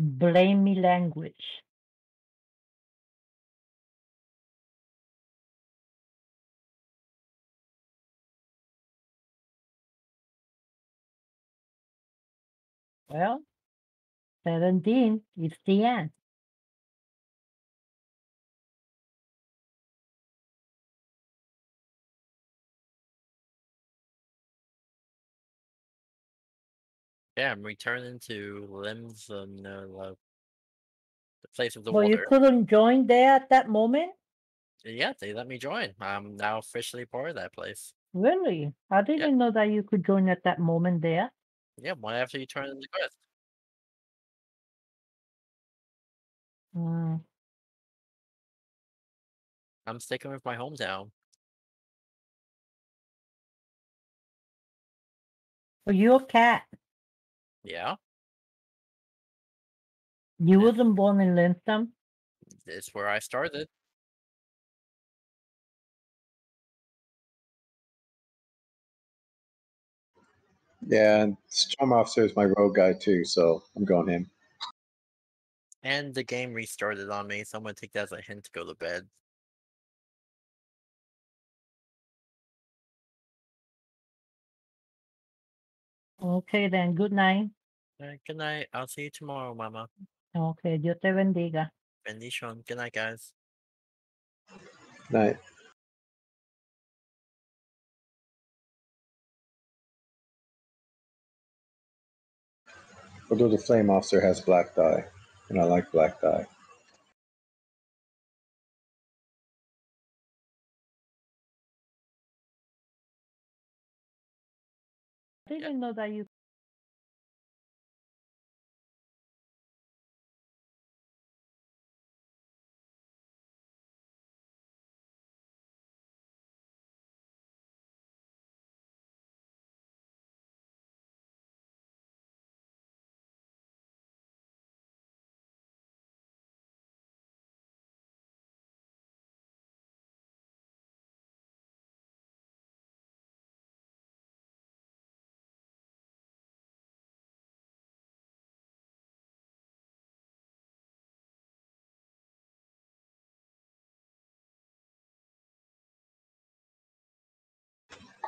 Blame me language. Well, 17 is the end. Yeah, I'm returning to Limbs and the place of the But you water. couldn't join there at that moment? Yeah, they let me join. I'm now officially part of that place. Really? I Yep. didn't know that you could join at that moment there. Yeah, one after you turn in the quest. Mm. I'm sticking with my hometown. Well, you're a cat. Yeah, You yeah, wasn't born in Lintham. it's where I started. Yeah, and Storm Officer is my rogue guy too, so I'm going him. And the game restarted on me, so I'm gonna take that as a hint to go to bed. Okay, then. Good night. Alright, good night. I'll see you tomorrow, Mama. Okay, Dios te bendiga. Bendition. Good night, guys. Night. Although the Flame Officer has black dye, and I like black dye. I didn't know that you.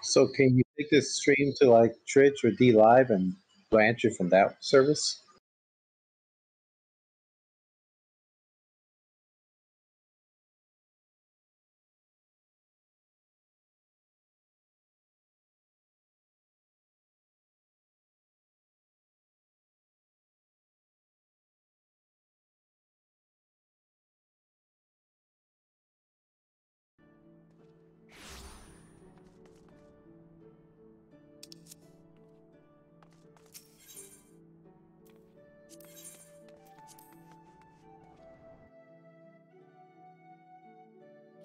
So can you take this stream to like Twitch or D Live and branch it from that service?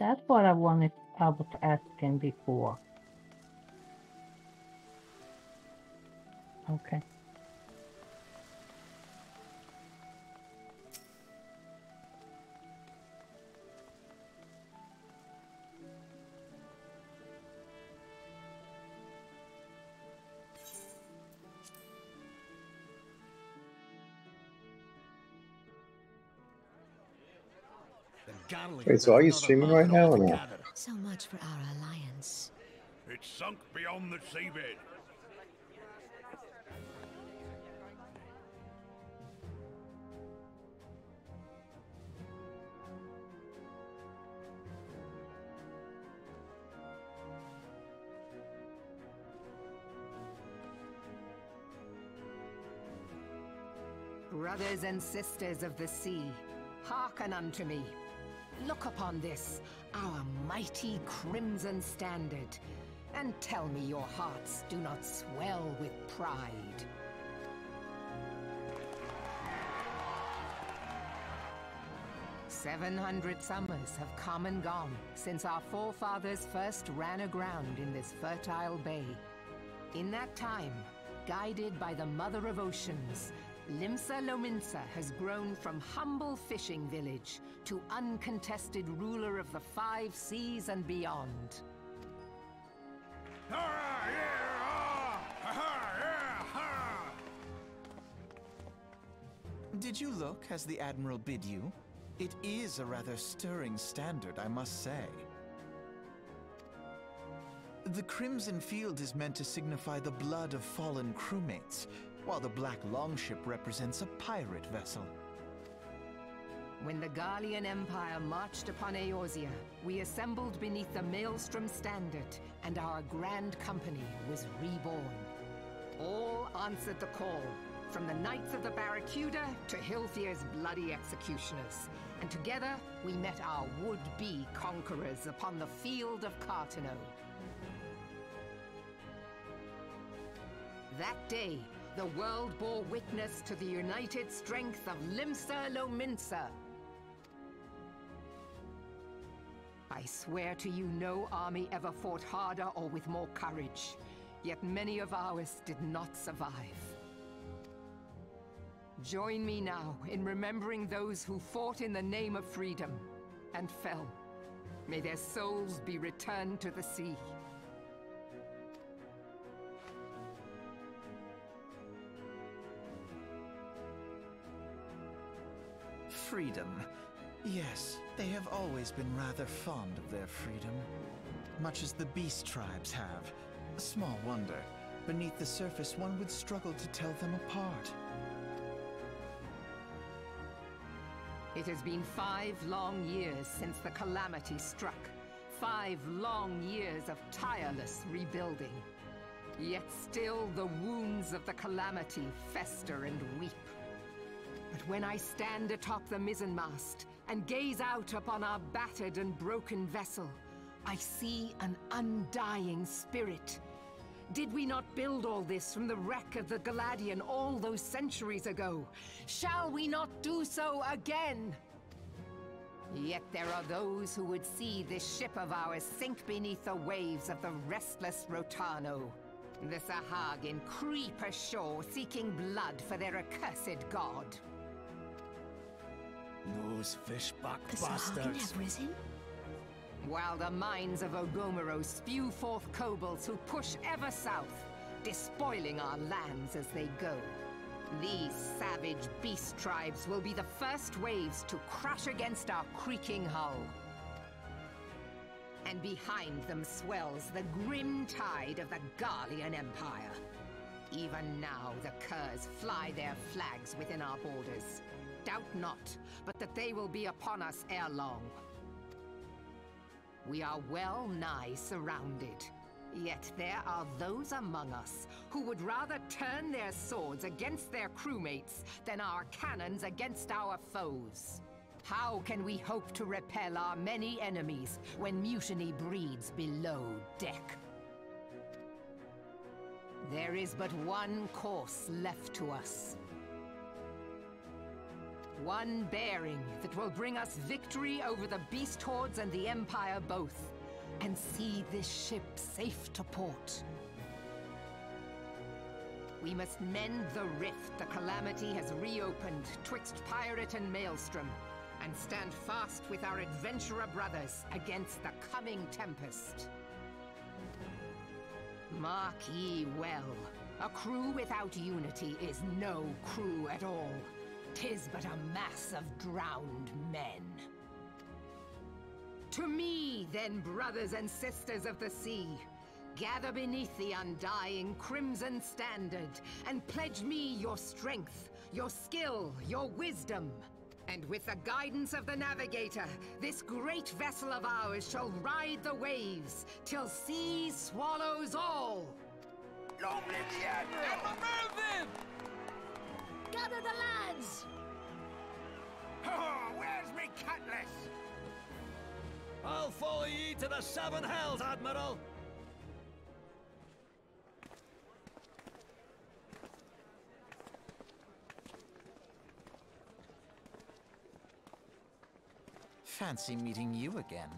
That's what I was asking before. Okay. Wait, so are you streaming right now or not? So much for our alliance. It's sunk beyond the seabed. Brothers and sisters of the sea, hearken unto me. Look upon this, our mighty crimson standard, and tell me your hearts do not swell with pride. "700 summers have come and gone since our forefathers first ran aground in this fertile bay. In that time, guided by the Mother of Oceans, Limsa Lominsa has grown from humble fishing village to uncontested ruler of the 5 seas and beyond. Did you look as the Admiral bid you? It is a rather stirring standard, I must say. The crimson field is meant to signify the blood of fallen crewmates, while the black longship represents a pirate vessel. When the Gallian Empire marched upon Eorzea, we assembled beneath the Maelstrom standard, and our grand company was reborn. All answered the call, from the Knights of the Barracuda to Hilthier's bloody executioners. And together, we met our would-be conquerors upon the field of Cartano. That day, the world bore witness to the united strength of Limsa Lominsa. I swear to you, no army ever fought harder or with more courage. Yet many of ours did not survive. Join me now in remembering those who fought in the name of freedom and fell. May their souls be returned to the sea. Freedom. Yes, they have always been rather fond of their freedom. Much as the beast tribes have. Small wonder. Beneath the surface, one would struggle to tell them apart. It has been 5 long years since the calamity struck. 5 long years of tireless rebuilding. Yet still the wounds of the calamity fester and weep. But when I stand atop the mizzenmast and gaze out upon our battered and broken vessel, I see an undying spirit. Did we not build all this from the wreck of the Galadian all those centuries ago? Shall we not do so again? Yet there are those who would see this ship of ours sink beneath the waves of the restless Rotano. The Sahagin creep ashore seeking blood for their accursed god. Those fishbuck The Sahagin bastards. have risen? While the mines of Ogomero spew forth kobolds who push ever south, despoiling our lands as they go. These savage beast tribes will be the first waves to crash against our creaking hull. And behind them swells the grim tide of the Gallian Empire. Even now the curs fly their flags within our borders. Doubt not, but that they will be upon us ere long. We are well nigh surrounded. Yet there are those among us who would rather turn their swords against their crewmates than our cannons against our foes. How can we hope to repel our many enemies when mutiny breeds below deck? There is but one course left to us. One bearing that will bring us victory over the beast hordes and the Empire both, and see this ship safe to port. We must mend the rift the calamity has reopened twixt pirate and maelstrom, and stand fast with our adventurer brothers against the coming tempest. Mark ye well, a crew without unity is no crew at all. 'Tis but a mass of drowned men. To me, then, brothers and sisters of the sea, gather beneath the undying crimson standard, and pledge me your strength, your skill, your wisdom. And with the guidance of the navigator, this great vessel of ours shall ride the waves, till sea swallows all! Long live the Admiral! And remove them! Gather the lads! Oh, where's me cutlass? I'll follow ye to the 7 hells, Admiral! Fancy meeting you again.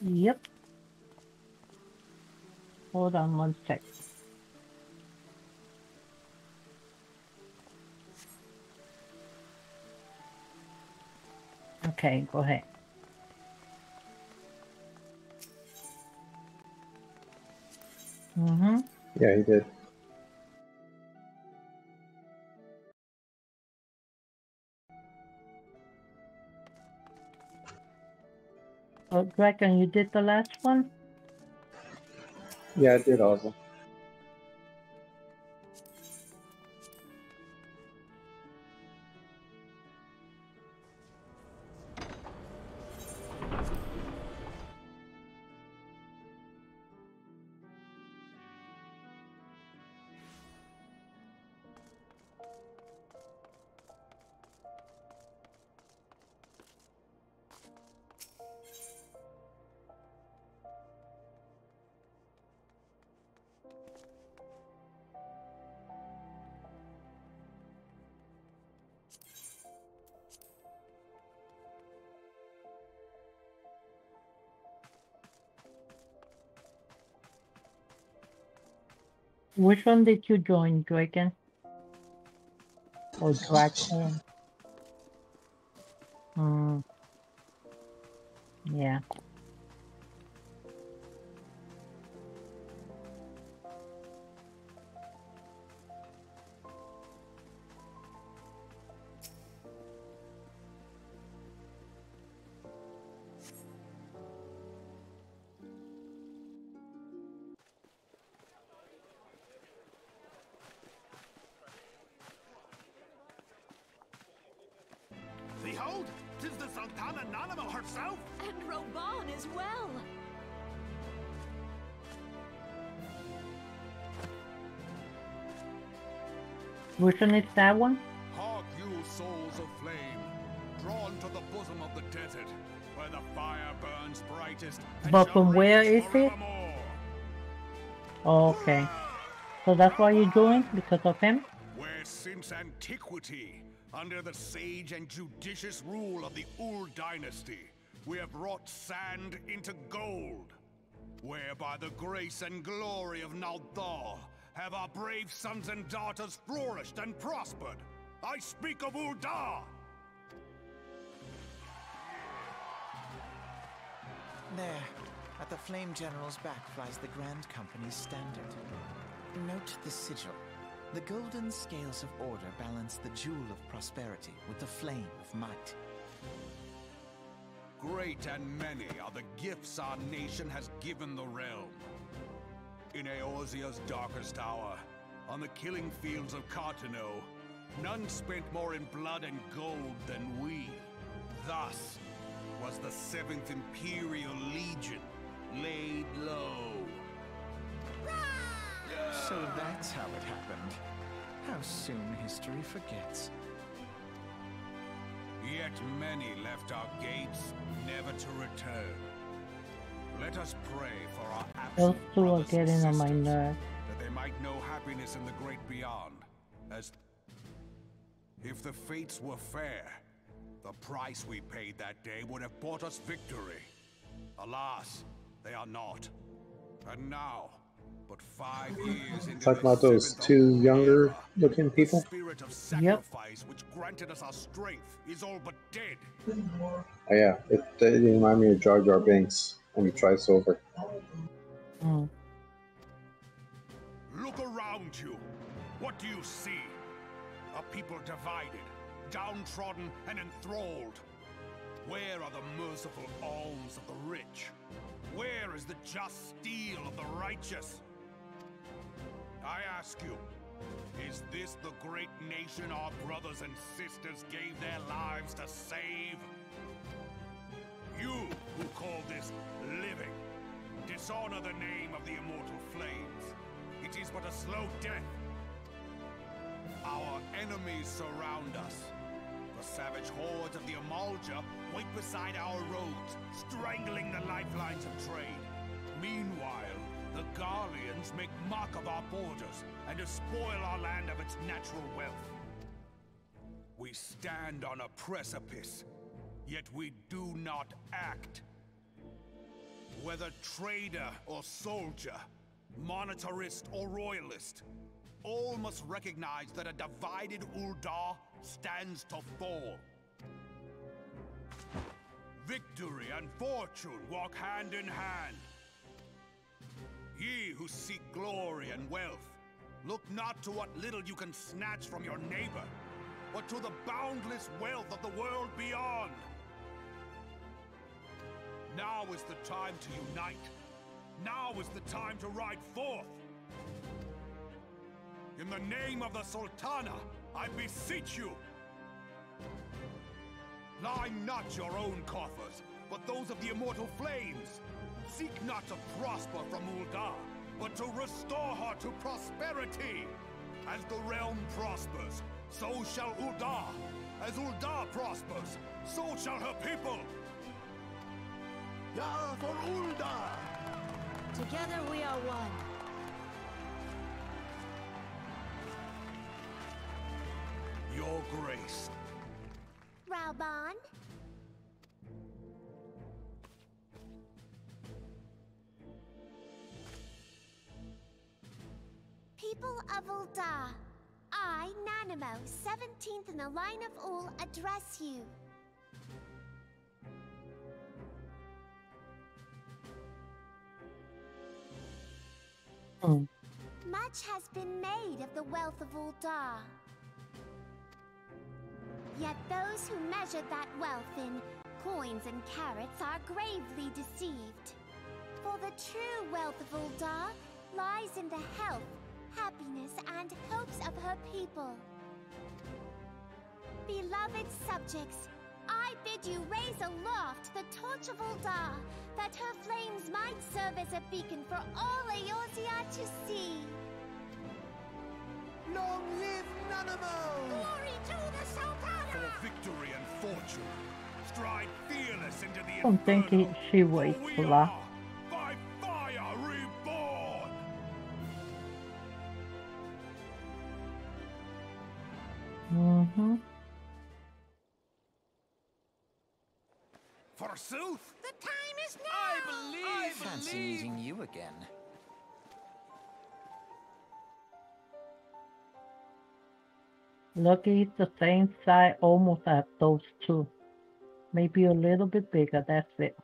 Yep. Hold on one sec. Okay, go ahead. Mm-hmm. Yeah, he did. Oh, Dragon, you did the last one? Yeah, I did all of them. Which one did you join, Dragon? Or Dragon? Hmm. Yeah. Behold, 'tis the Sultana Nanamo herself! And Roban as well. Which one is that one? Hark you, souls of flame, drawn to the bosom of the desert, where the fire burns brightest. And But shall from where rage is it? forevermore. Oh, okay. So that's why you're doing? Because of him? Where since antiquity, under the sage and judicious rule of the Ul dynasty, we have wrought sand into gold. Where by the grace and glory of Naldar have our brave sons and daughters flourished and prospered. I speak of Uldar! There, at the Flame General's back flies the Grand Company's standard. Note the sigil. The golden scales of order balance the jewel of prosperity with the flame of might. Great and many are the gifts our nation has given the realm. In Eorzea's darkest hour, on the killing fields of Cartano, none spent more in blood and gold than we. Thus was the 7th Imperial Legion laid low. So that's how it happened. How soon history forgets. Yet many left our gates, never to return. Let us pray for our Those absent two are brothers and getting on my sisters, nerves. that they might know happiness in the great beyond. As if the fates were fair, the price we paid that day would have bought us victory. Alas, they are not. And now, but 5 years into Talking the about those 7th two Old younger era, looking the people. spirit of sacrifice which granted us our strength is all but dead. Oh, yeah, it remind me of Jar Jar Binks when he tries over. Mm. Look around you. What do you see? A people divided, downtrodden, and enthralled. Where are the merciful alms of the rich? Where is the just steel of the righteous? I ask you, is this the great nation our brothers and sisters gave their lives to save? You who call this living, dishonor the name of the immortal flames. It is but a slow death. Our enemies surround us. The savage hordes of the Amalja wait beside our roads, strangling the lifelines of trade. Meanwhile, the Garleans make mock of our borders and despoil our land of its natural wealth. We stand on a precipice, yet we do not act. Whether trader or soldier, monetarist or royalist, all must recognize that a divided Uldar stands to fall. Victory and fortune walk hand in hand. Ye who seek glory and wealth, look not to what little you can snatch from your neighbor, but to the boundless wealth of the world beyond. Now is the time to unite. Now is the time to ride forth. In the name of the Sultana, I beseech you. Line not your own coffers, but those of the immortal flames. Seek not to prosper from Uldar, but to restore her to prosperity. As the realm prospers, so shall Uldar. As Uldar prospers, so shall her people. Yar for Uldar! Together we are one. Your grace. Raubon? People of Uldar, I, Nanamo, 17th in the line of Ul, address you. Much has been made of the wealth of Uldar. Yet those who measure that wealth in coins and carats are gravely deceived. For the true wealth of Uldar lies in the health, happiness, and hopes of her people. Beloved subjects, I bid you raise aloft the torch of Uldar, that her flames might serve as a beacon for all Eorzea to see. Long live Nanamo! Glory to the Sultana! For victory and fortune, stride fearless into the I don't think she waits for for we that. are by fire reborn! Mm-hmm. Forsooth! The time is now! I fancy meeting you again. Lucky it's the same size almost as those two. Maybe a little bit bigger, that's it.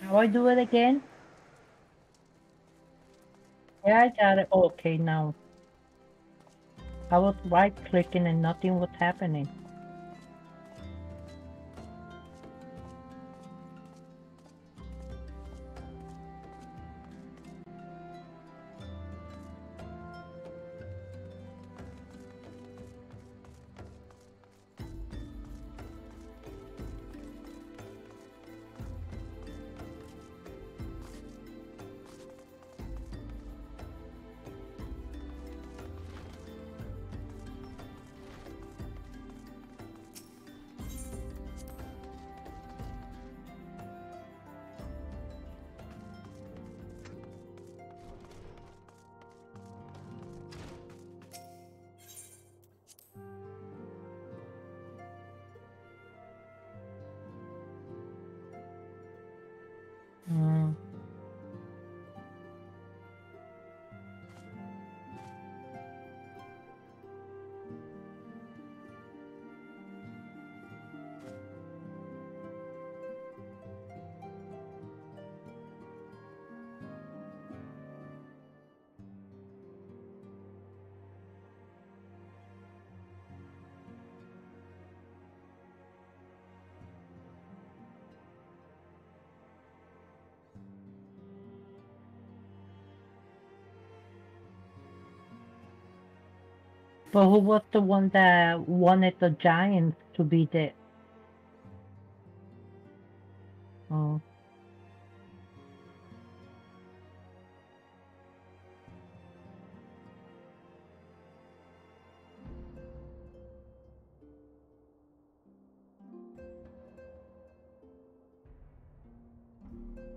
How I do it again? Yeah, I got it. Okay, now. I was right clicking and nothing was happening. Mm. But who was the one that wanted the Giants to be dead? Oh.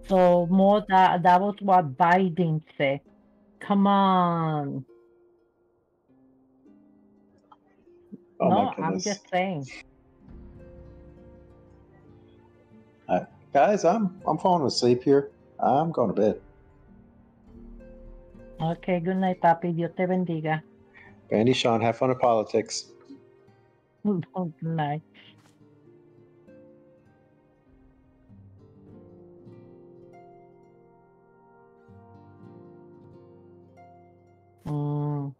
So more that was what Biden said. Come on. Oh No, my I'm goodness. just saying. Guys, I'm falling asleep here. I'm going to bed. Okay, good night, papi. Dios te bendiga. Andy, Sean, have fun at politics. Good night. Mm.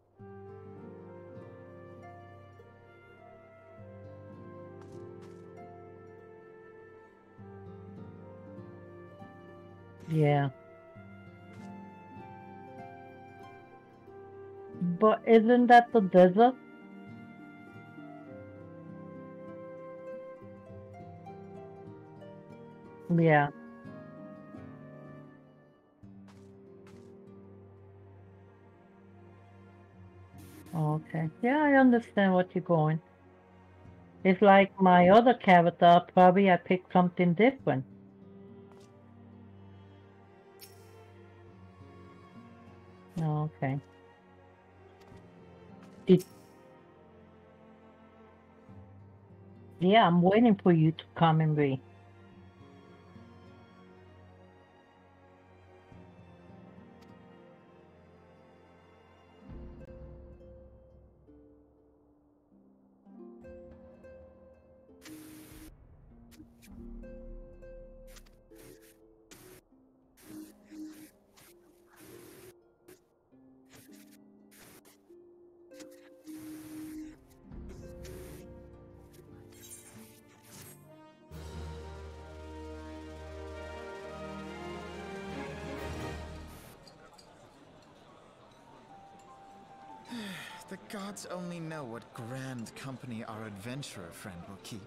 Yeah. But isn't that the desert? Yeah. Okay. Yeah, I understand what you're going. It's like my other character, probably I picked something different. Okay. Yeah, I'm waiting for you to come and read. The gods only know what grand company our adventurer friend will keep.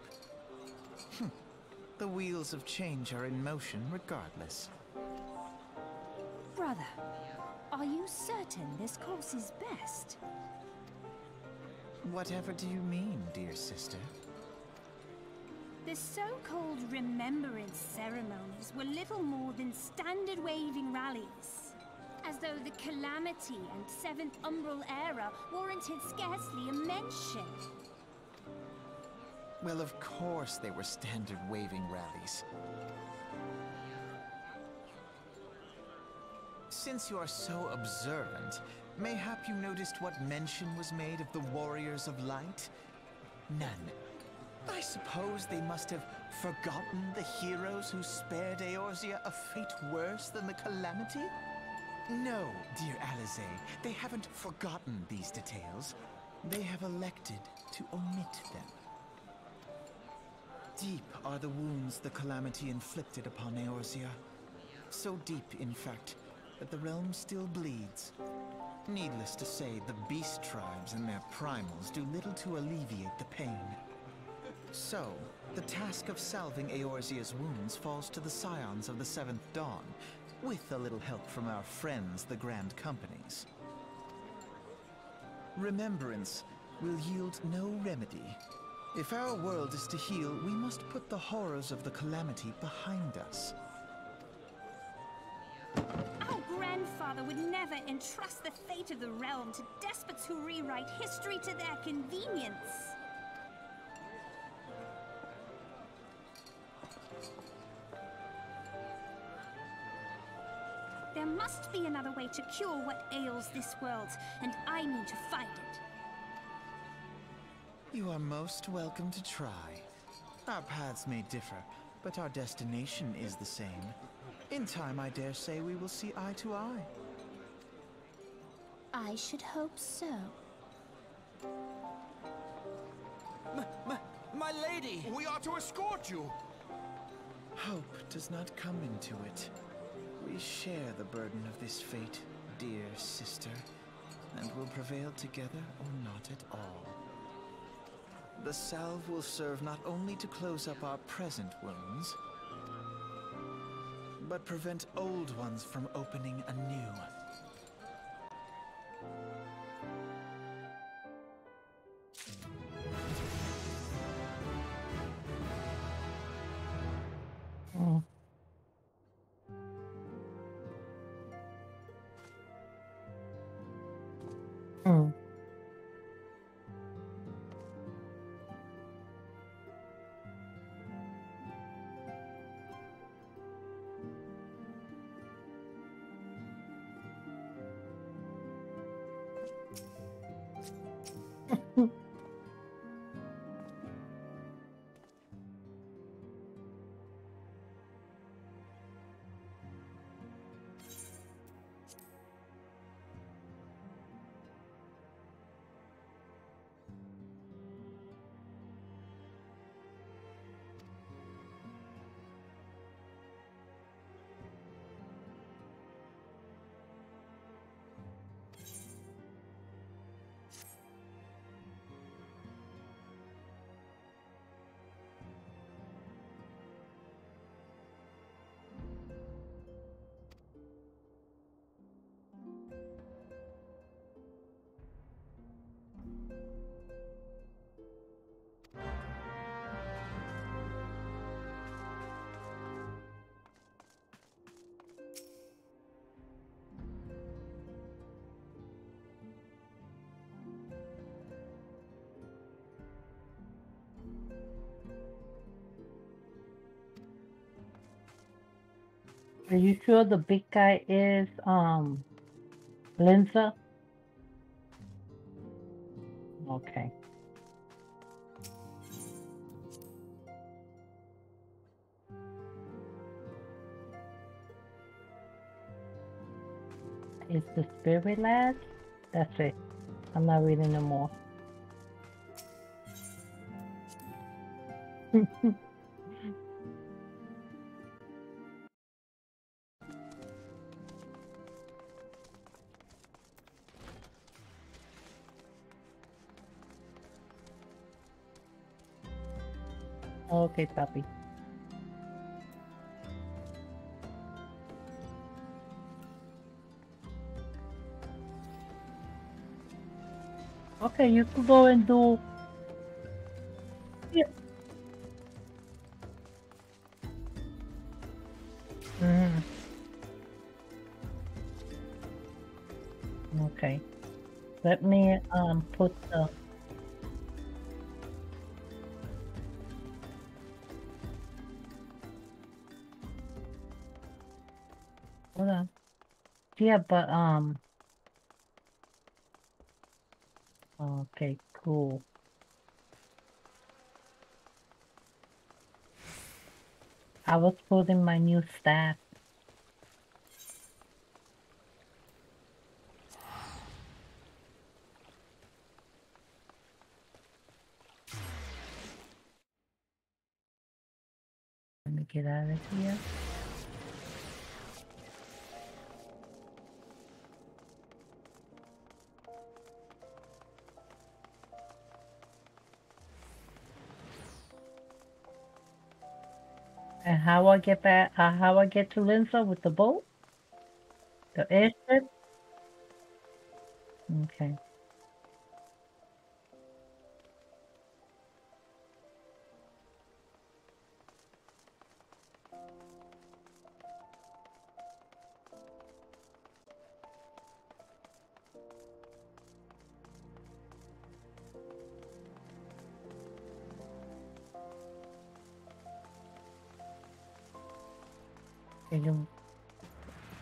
The wheels of change are in motion regardless. Brother, are you certain this course is best? Whatever do you mean, dear sister? The so-called remembrance ceremonies were little more than standard waving rallies. As though the Calamity and Seventh Umbral era warranted scarcely a mention. Well, of course they were standard waving rallies. Since you are so observant, mayhap you noticed what mention was made of the Warriors of Light? None. I suppose they must have forgotten the heroes who spared Eorzea a fate worse than the calamity? No, dear Alize, they haven't forgotten these details. They have elected to omit them. Deep are the wounds the calamity inflicted upon Eorzea. So deep, in fact, that the realm still bleeds. Needless to say, the beast tribes and their primals do little to alleviate the pain. So, the task of salving Eorzea's wounds falls to the scions of the Seventh Dawn, with a little help from our friends, the Grand Companies. Remembrance will yield no remedy. If our world is to heal, we must put the horrors of the calamity behind us. Our grandfather would never entrust the fate of the realm to despots who rewrite history to their convenience. There must be another way to cure what ails this world, and I mean to find it. You are most welcome to try. Our paths may differ, but our destination is the same. In time, I dare say we will see eye to eye. I should hope so. My lady! We are to escort you! Hope does not come into it. We share the burden of this fate, dear sister, and will prevail together or not at all. The salve will serve not only to close up our present wounds, but prevent old ones from opening anew. Mm. Mm. Are you sure the big guy is Linza? Okay. Is the spirit lad? That's it. I'm not reading no more. Okay, puppy. Okay, you can go and do. Yeah. Mm. Okay. Let me put the. Hold on. Yeah, but okay, cool. I was putting my new staff. Let me get out of here. And how I get back? How I get to Lindsay with the boat? The airship? Okay.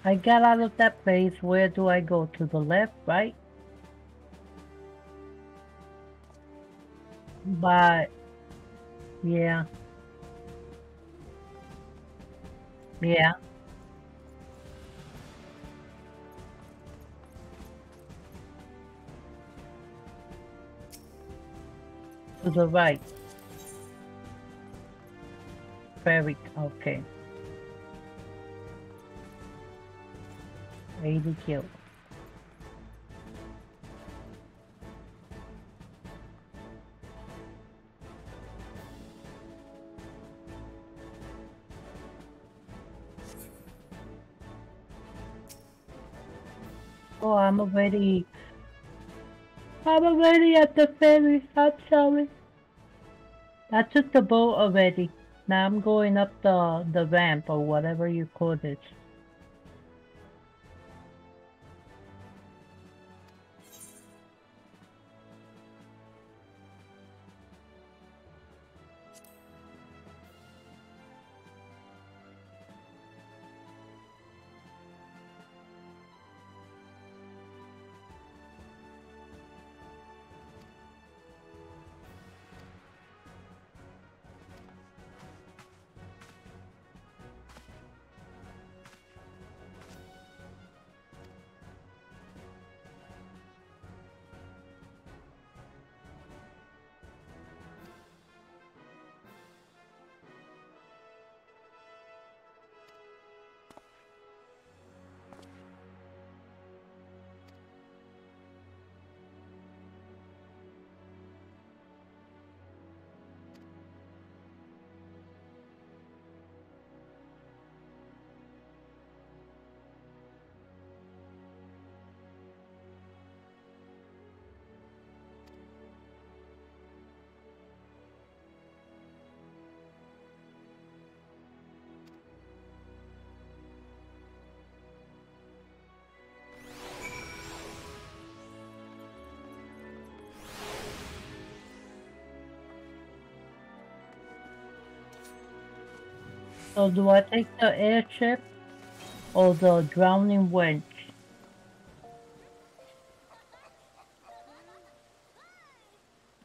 I got out of that place. Where do I go? To the left, right? But yeah, yeah, to the right. Very okay. 80 kills. Oh, I'm already at the ferry. I'm sorry. I took the boat already. Now I'm going up the ramp or whatever you call it. So do I take the airship or the drowning wench?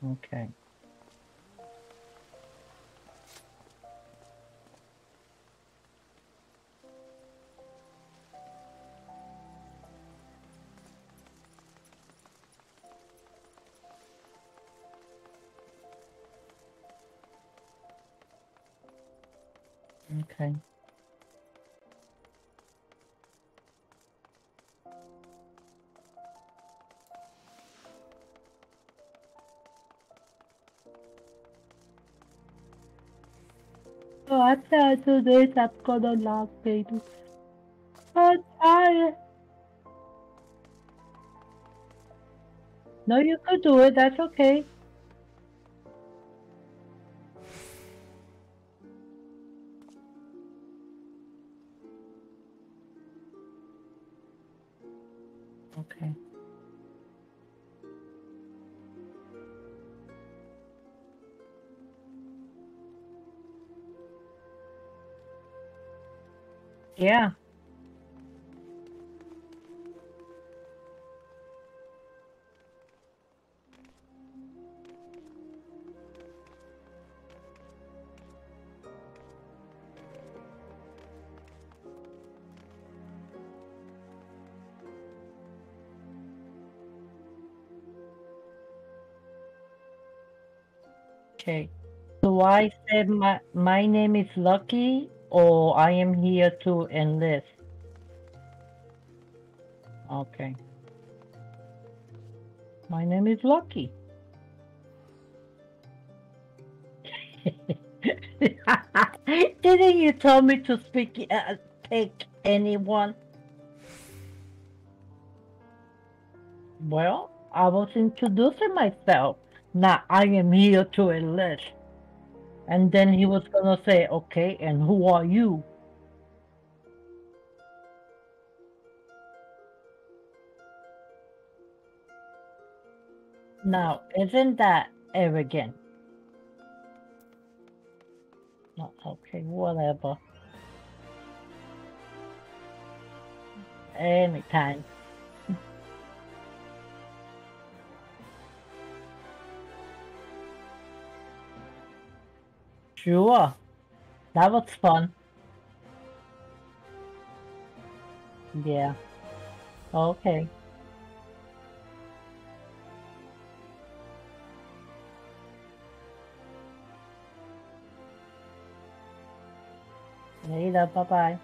Okay. Okay. Oh, after do this, I'm gonna laugh, baby. I'm tired. No, you could do it. That's okay. Okay. Yeah. Okay. So I said my name is Lucky, or I am here to enlist. Okay. My name is Lucky. Didn't you tell me to take anyone? Well, I was introducing myself. Now I am here to enlist. And then he was gonna say, okay, and who are you? Now, isn't that arrogant? No, okay, whatever. Anytime. Sure. That was fun. Yeah. Okay. Later. Bye-bye.